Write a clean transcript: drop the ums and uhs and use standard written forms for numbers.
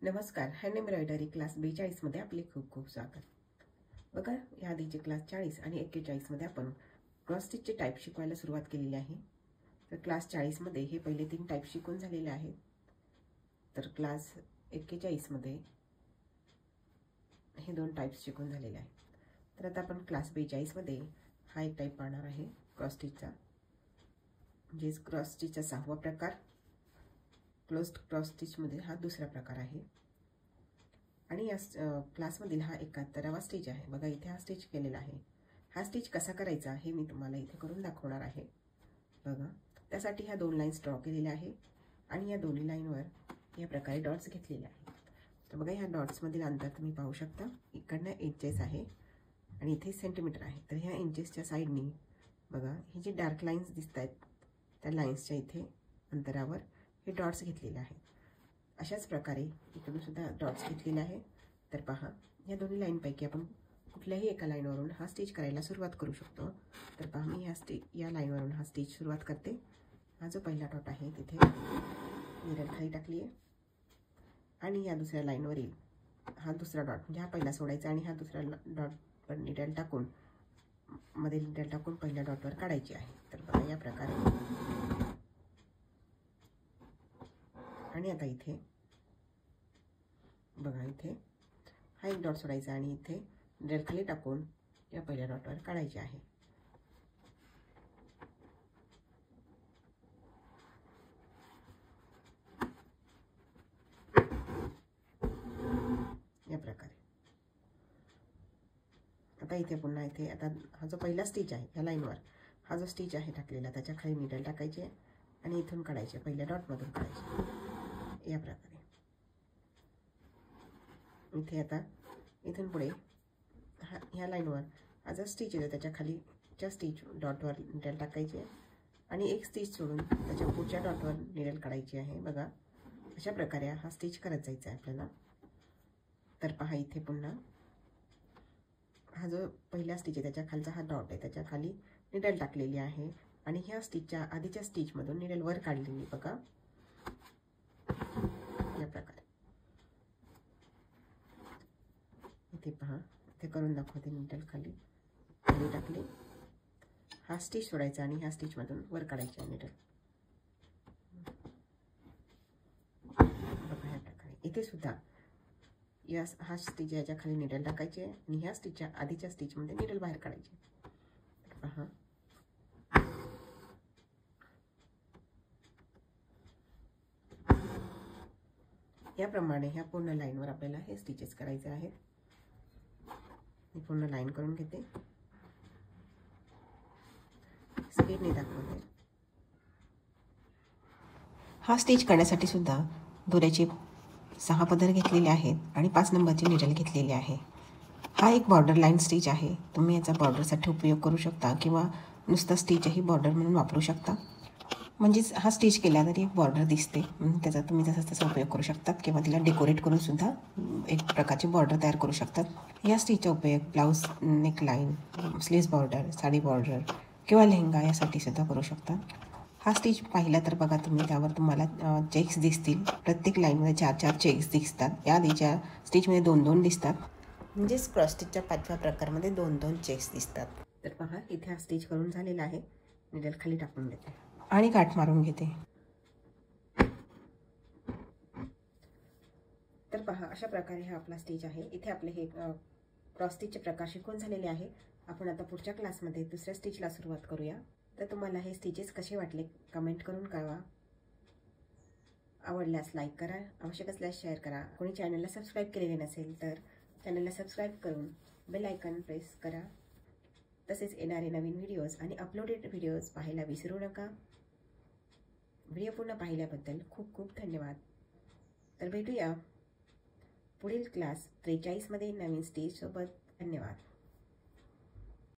नमस्कार. Hand embroidery class 42 मध्ये आपले खूप खूप स्वागत. बघा, या आधीचे क्लास 40 आणि 41 मध्ये आपण क्रॉस स्टिचचे टाइप शिकवायला सुरुवात केलेली आहे. तर क्लास 40 मध्ये हे पहिले 3 टाइप शिकून झालेले आहेत. तर क्लास 41 मध्ये हे 2 टाइप्स शिकून झालेले आहेत. तर आता आपण क्लास 42 मध्ये हा एक टाइप पाहणार आहे क्रॉस स्टिचचा, म्हणजे क्रॉस स्टिचचा 6वा प्रकार. क्लोज्ड क्रॉस स्टिच मध्ये हा दुसरा प्रकार आहे. आणि या क्लासमधील हा 71वा स्टिच आहे. बघा, इथे हा स्टिच केलेला आहे. हा स्टिच कसा करायचा हे मी तुम्हाला इथे करून दाखवणार आहे. बघा, त्यासाठी ह्या 2 लाईन्स ड्रॉ केलेल्या आहे आणि या दोन्ही लाईनवर या प्रकारे डॉट्स घेतलेले आहेत. तर बघा, ह्या डॉट्स मधील अंतर तुम्ही पाहू शकता. इकडनं इंचेस आहे आणि इथे सेंटीमीटर आहे. तर ह्या इंचेसच्या साईडनी बघा, ही जी डार्क लाईन्स दिसत आहेत त्या लाईन्सच्या इथे अंतरावर हे डॉट्स घेतलेले आहेत. अशाच प्रकारे इकडून सुद्धा डॉट्स घेतलेले आहे. तर पहा, या दोन्ही लाईनपैकी आपण कुठल्याही एका लाईनवरून हा स्टिच करायला सुरुवात करू शकतो. तर पहा, मी या लाईनवरून हा स्टिच सुरुवात करते. हा जो पहिला डॉट आहे तिथे निरल खाली टाकली आहे आणि या दुसऱ्या लाईनवरील हा दुसरा डॉट, म्हणजे हा पहिला सोडायचा आणि हा दुसरा डॉटवर निरल टाकून मध्ये निरल टाकून पहिल्या डॉटवर काढायची आहे. तर बघा, या प्रकारे. आणि आता इथे बघा, इथे हा एक डॉट सोडायचा आणि इथे निरल खाली टाकून या पहिल्या डॉटवर काढायचे आहे. या प्रकारे. आता इथे पुन्हा इथे आता हा जो पहिला स्टिच आहे या लाईनवर हा जो स्टिच आहे टाकलेला त्याच्या खाली निरल टाकायचे आणि इथून काढायचे, पहिल्या डॉटमधून काढायचे. या प्रकारे. इथे आता इथून पुढे ह्या लाईनवर हा जो स्टिच येतो त्याच्या खालीच्या स्टिच डॉटवर निरल टाकायचे आणि एक स्टिच सोडून त्याच्या पुढच्या डॉटवर निरल काढायची आहे. बघा, अशा प्रकारे हा स्टिच करत जायचा आहे आपल्याला. तर पहा, इथे पुन्हा हा जो पहिला स्टिच आहे त्याच्या खालचा हा डॉट आहे त्याच्या खाली निरल टाकलेली आहे आणि ह्या स्टिचच्या आधीच्या स्टिचमधून निरल वर काढलेली. बघा, या प्रकारे. इथे पहा, इथे करून दाखवते. निरल खाली टाकली, हा स्टिच सोडायचा आणि ह्या स्टिचमधून वर काढायची आहे निरल. बघा, या प्रकारे. इथे सुद्धा हा स्टिच याच्या खाली निरल टाकायचे आणि ह्या स्टिचच्या आधीच्या स्टिचमध्ये निरल बाहेर काढायचे. पहा, याप्रमाणे ह्या पूर्ण लाईनवर आपल्याला हे स्टिचेस करायचे आहेत. मी पूर्ण लाईन करून घेते, स्पीडने दाखवते. हा स्टिच करण्यासाठी सुद्धा दोऱ्याचे 6 पदर घेतलेले आहेत आणि 5 नंबरची निरल घेतलेली आहे. हा एक बॉर्डर लाईन स्टिच आहे. तुम्ही याचा बॉर्डरसाठी उपयोग करू शकता किंवा नुसता स्टिचही बॉर्डर म्हणून वापरू शकता. म्हणजेच हा स्टिच केला तरी एक बॉर्डर दिसते, म्हणून त्याचा तुम्ही जसा तसा उपयोग करू शकतात किंवा तिला डेकोरेट करून सुद्धा एक प्रकारची बॉर्डर तयार करू शकतात. या स्टिचचा उपयोग blouse neckline, sleeves border, sari border किंवा लेहंगा यासाठी सुद्धा करू शकतात. हा स्टिच पाहिला तर बघा तुम्ही, त्यावर तुम्हाला चेक्स दिसतील. प्रत्येक लाईनमध्ये 4-4 चेक्स दिसतात. या आधीच्या स्टिचमध्ये 2-2 दिसतात, म्हणजेच क्रॉस स्टिचच्या 5व्या प्रकारमध्ये 2-2 चेक्स दिसतात. तर पहा, इथे हा स्टिच करून झालेला आहे. निरल खाली टाकून देते आणि गाठ मारून घेते. तर पहा, अशा प्रकारे हा आपला स्टिच आहे. इथे आपले हे क्रॉस स्टिचचे प्रकार शिकून झालेले आहे. आपण आता पुढच्या क्लासमध्ये दुसऱ्या स्टिचला सुरुवात करूया. तर तुम्हाला हे स्टिचेस कसे वाटले कमेंट करून कळवा. आवडल्यास लाईक करा, आवश्यक असल्यास शेअर करा. कोणी चॅनलला सबस्क्राईब केलेले नसेल तर चॅनलला सबस्क्राईब करून बेल आयकॉन प्रेस करा. तसेच येणारे नवीन व्हिडिओज आणि अपलोडेड व्हिडिओज पाहायला विसरू नका. व्हिडिओ पूर्ण पाहिल्याबद्दल खूप खूप धन्यवाद. तर भेटूया पुढील क्लास 43 मध्ये नवीन स्टिच सोबत. धन्यवाद.